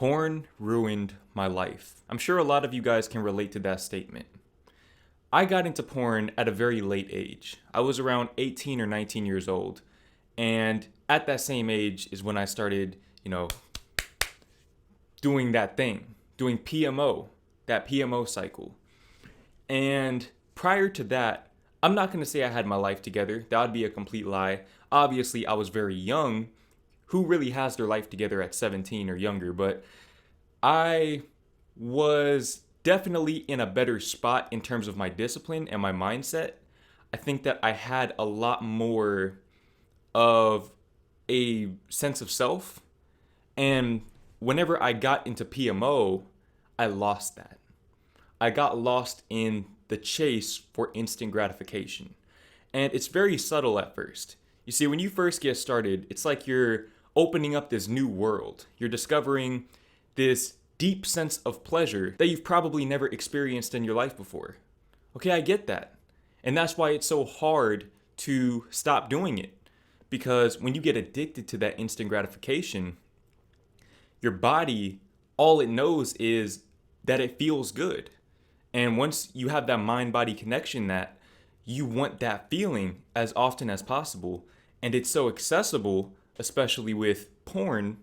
Porn ruined my life. I'm sure a lot of you guys can relate to that statement. I got into porn at a very late age. I was around 18 or 19 years old. And at that same age is when I started, doing that thing, doing PMO, that PMO cycle. And prior to that, I'm not going to say I had my life together. That would be a complete lie. Obviously, I was very young. Who really has their life together at 17 or younger? But I was definitely in a better spot in terms of my discipline and my mindset. I think that I had a lot more of a sense of self. And whenever I got into PMO, I lost that. I got lost in the chase for instant gratification. And it's very subtle at first. You see, when you first get started, it's like you're opening up this new world. You're discovering this deep sense of pleasure that you've probably never experienced in your life before. Okay, I get that. And that's why it's so hard to stop doing it. Because when you get addicted to that instant gratification, your body, all it knows is that it feels good. And once you have that mind-body connection, that you want that feeling as often as possible, and it's so accessible, especially with porn,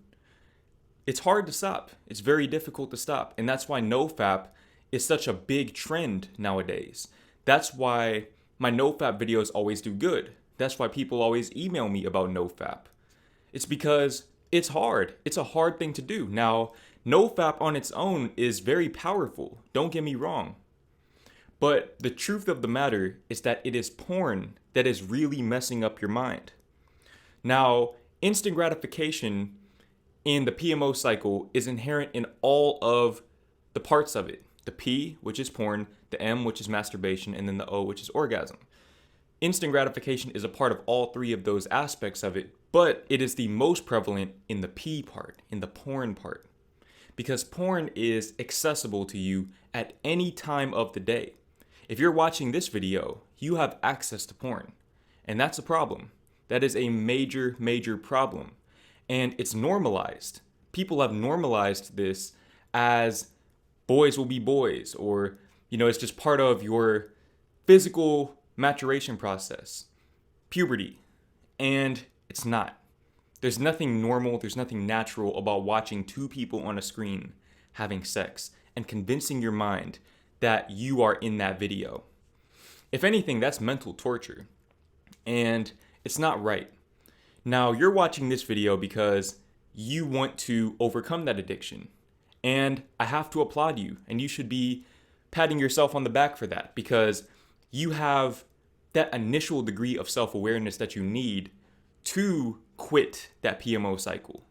it's hard to stop. It's very difficult to stop. And that's why NoFap is such a big trend nowadays. That's why my NoFap videos always do good. That's why people always email me about NoFap. It's because it's hard. It's a hard thing to do. Now, NoFap on its own is very powerful. Don't get me wrong. But the truth of the matter is that it is porn that is really messing up your mind. Now, instant gratification in the PMO cycle is inherent in all of the parts of it. The P, which is porn, the M, which is masturbation, and then the O, which is orgasm. Instant gratification is a part of all three of those aspects of it, but it is the most prevalent in the P part, in the porn part. Because porn is accessible to you at any time of the day. If you're watching this video, you have access to porn, and that's a problem. That is a major, major problem. And it's normalized. People have normalized this as boys will be boys, or, it's just part of your physical maturation process, puberty. And it's not. There's nothing normal, there's nothing natural about watching two people on a screen having sex and convincing your mind that you are in that video. If anything, that's mental torture. And it's not right. Now, you're watching this video because you want to overcome that addiction. And I have to applaud you. And you should be patting yourself on the back for that, because you have that initial degree of self-awareness that you need to quit that PMO cycle.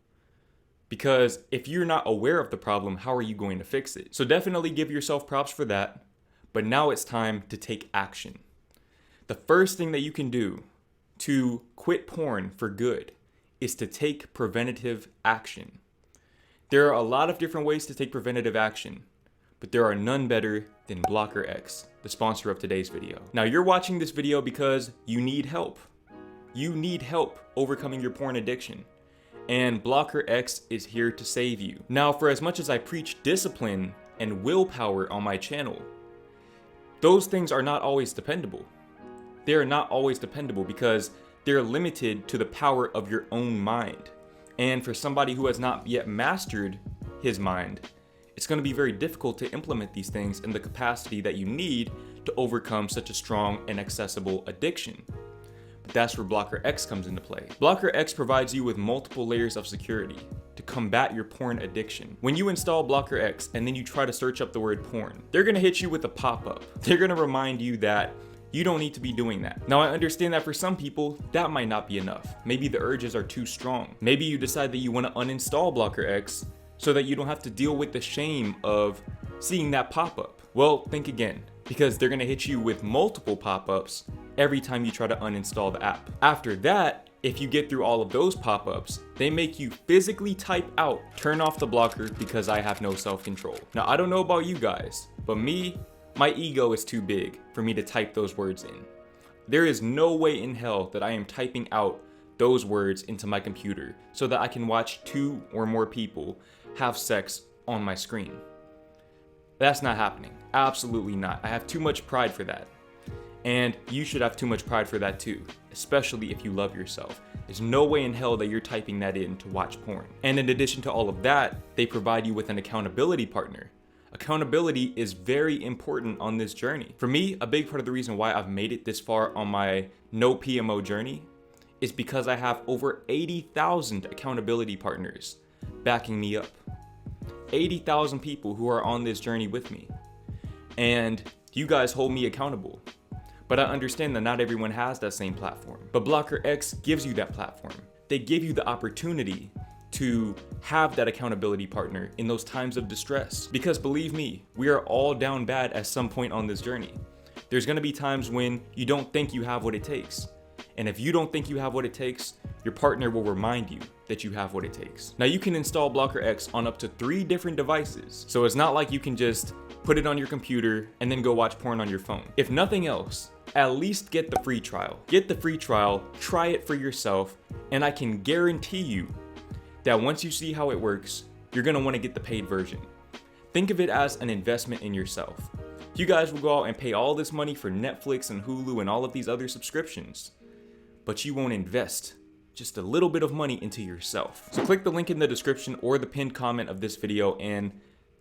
Because if you're not aware of the problem, how are you going to fix it? So definitely give yourself props for that. But now it's time to take action. The first thing that you can do to quit porn for good is to take preventative action. There are a lot of different ways to take preventative action, but there are none better than Blocker X, the sponsor of today's video. Now, you're watching this video because you need help. You need help overcoming your porn addiction, and Blocker X is here to save you. Now, for as much as I preach discipline and willpower on my channel, those things are not always dependable. They are not always dependable because they're limited to the power of your own mind. And for somebody who has not yet mastered his mind, it's going to be very difficult to implement these things in the capacity that you need to overcome such a strong and accessible addiction. But that's where Blocker X comes into play. Blocker X provides you with multiple layers of security to combat your porn addiction. When you install Blocker X and then you try to search up the word porn, they're going to hit you with a pop-up. They're going to remind you that you don't need to be doing that. Now, I understand that for some people, that might not be enough. Maybe the urges are too strong. Maybe you decide that you want to uninstall Blocker X so that you don't have to deal with the shame of seeing that pop-up. Well, think again, because they're gonna hit you with multiple pop-ups every time you try to uninstall the app. After that, if you get through all of those pop-ups, they make you physically type out, turn off the blocker because I have no self-control. Now, I don't know about you guys, but me, my ego is too big for me to type those words in. There is no way in hell that I am typing out those words into my computer so that I can watch two or more people have sex on my screen. That's not happening. Absolutely not. I have too much pride for that. And you should have too much pride for that too, especially if you love yourself. There's no way in hell that you're typing that in to watch porn. And in addition to all of that, they provide you with an accountability partner. Accountability is very important on this journey. For me, a big part of the reason why I've made it this far on my no PMO journey is because I have over 80,000 accountability partners backing me up. 80,000 people who are on this journey with me. And you guys hold me accountable. But I understand that not everyone has that same platform. But Blocker X gives you that platform. They give you the opportunity to have that accountability partner in those times of distress. Because believe me, we are all down bad at some point on this journey. There's gonna be times when you don't think you have what it takes. And if you don't think you have what it takes, your partner will remind you that you have what it takes. Now you can install Blocker X on up to 3 different devices. So it's not like you can just put it on your computer and then go watch porn on your phone. If nothing else, at least get the free trial. Get the free trial, try it for yourself, and I can guarantee you that once you see how it works, you're gonna wanna get the paid version. Think of it as an investment in yourself. You guys will go out and pay all this money for Netflix and Hulu and all of these other subscriptions, but you won't invest just a little bit of money into yourself. So click the link in the description or the pinned comment of this video and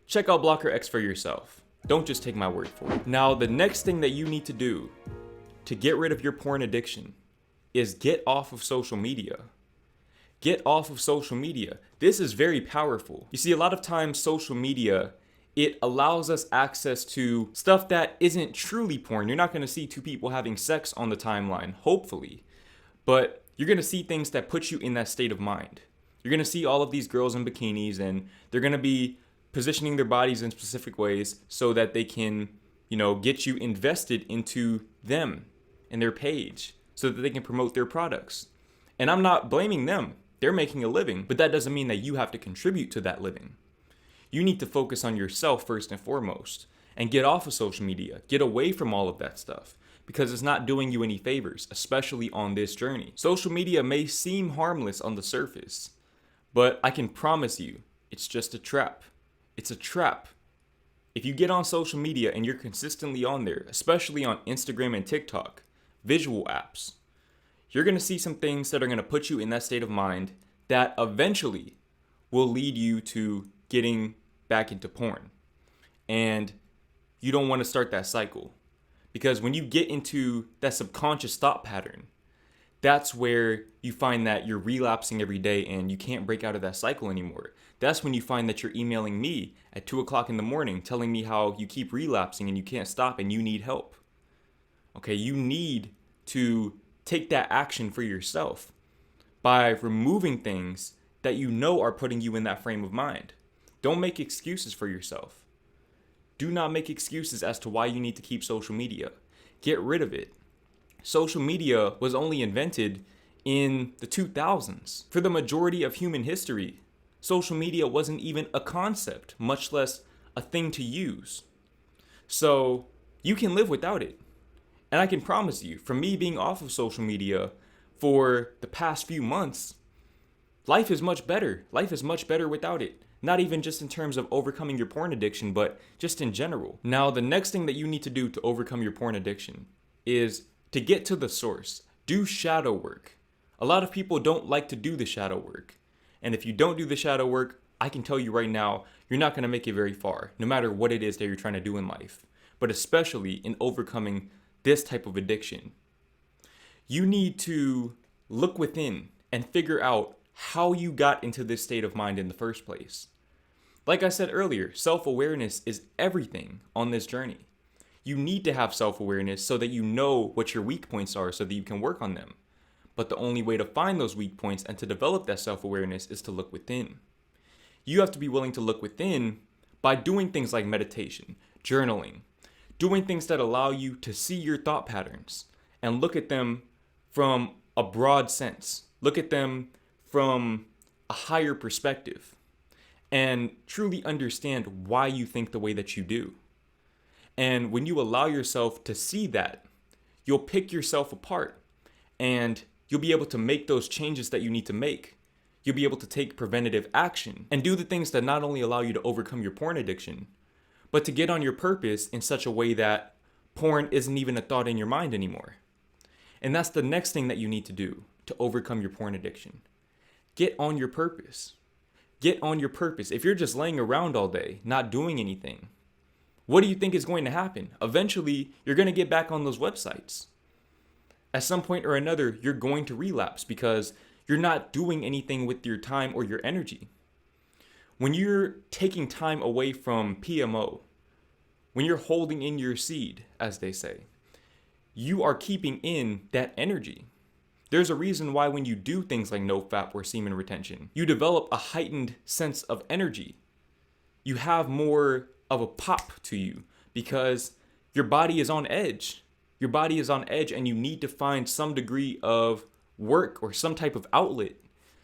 check out Blocker X for yourself. Don't just take my word for it. Now, the next thing that you need to do to get rid of your porn addiction is get off of social media. Get off of social media. This is very powerful. You see, a lot of times social media, it allows us access to stuff that isn't truly porn. You're not gonna see 2 people having sex on the timeline, hopefully. But you're gonna see things that put you in that state of mind. You're gonna see all of these girls in bikinis and they're gonna be positioning their bodies in specific ways so that they can, get you invested into them and their page so that they can promote their products. And I'm not blaming them. They're making a living, but that doesn't mean that you have to contribute to that living. You need to focus on yourself first and foremost and get off of social media. Get away from all of that stuff because it's not doing you any favors, especially on this journey. Social media may seem harmless on the surface, but I can promise you, it's just a trap. It's a trap. If you get on social media and you're consistently on there, especially on Instagram and TikTok, visual apps, you're going to see some things that are going to put you in that state of mind that eventually will lead you to getting back into porn. And you don't want to start that cycle. Because when you get into that subconscious thought pattern, that's where you find that you're relapsing every day and you can't break out of that cycle anymore. That's when you find that you're emailing me at 2 o'clock in the morning telling me how you keep relapsing and you can't stop and you need help. Okay, you need to take that action for yourself by removing things that you know are putting you in that frame of mind. Don't make excuses for yourself. Do not make excuses as to why you need to keep social media. Get rid of it. Social media was only invented in the 2000s. For the majority of human history, social media wasn't even a concept, much less a thing to use. So you can live without it. And I can promise you, from me being off of social media for the past few months, life is much better. Life is much better without it. Not even just in terms of overcoming your porn addiction, but just in general. Now, the next thing that you need to do to overcome your porn addiction is to get to the source. Do shadow work. A lot of people don't like to do the shadow work. And if you don't do the shadow work, I can tell you right now, you're not going to make it very far, no matter what it is that you're trying to do in life, but especially in overcoming this type of addiction. You need to look within and figure out how you got into this state of mind in the first place. Like I said earlier, self-awareness is everything on this journey. You need to have self-awareness so that you know what your weak points are so that you can work on them. But the only way to find those weak points and to develop that self-awareness is to look within. You have to be willing to look within by doing things like meditation, journaling, doing things that allow you to see your thought patterns and look at them from a broad sense. Look at them from a higher perspective and truly understand why you think the way that you do. And when you allow yourself to see that, you'll pick yourself apart and you'll be able to make those changes that you need to make. you'll be able to take preventative action and do the things that not only allow you to overcome your porn addiction, but to get on your purpose in such a way that porn isn't even a thought in your mind anymore. And that's the next thing that you need to do to overcome your porn addiction. Get on your purpose. Get on your purpose. If you're just laying around all day, not doing anything, what do you think is going to happen? Eventually, you're going to get back on those websites. At some point or another, you're going to relapse because you're not doing anything with your time or your energy. When you're taking time away from PMO, when you're holding in your seed, as they say, you are keeping in that energy. There's a reason why when you do things like NoFap or semen retention, you develop a heightened sense of energy. You have more of a pop to you because your body is on edge. Your body is on edge and you need to find some degree of work or some type of outlet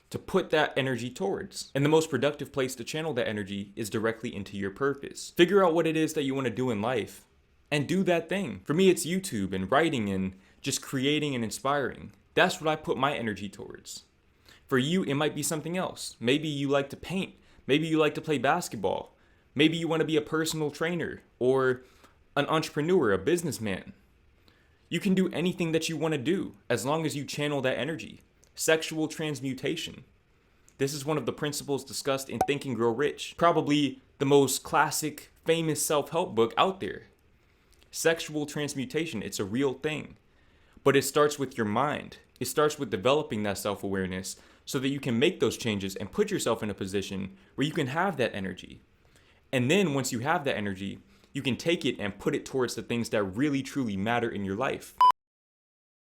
to put that energy towards. And the most productive place to channel that energy is directly into your purpose. Figure out what it is that you want to do in life and do that thing. For me, it's YouTube and writing and just creating and inspiring. That's what I put my energy towards. For you, it might be something else. Maybe you like to paint. Maybe you like to play basketball. Maybe you want to be a personal trainer or an entrepreneur, a businessman. You can do anything that you want to do as long as you channel that energy. Sexual transmutation. This is one of the principles discussed in Think and Grow Rich. Probably the most classic, famous self-help book out there. Sexual transmutation, it's a real thing. But it starts with your mind. It starts with developing that self-awareness so that you can make those changes and put yourself in a position where you can have that energy. And then once you have that energy, you can take it and put it towards the things that really truly matter in your life.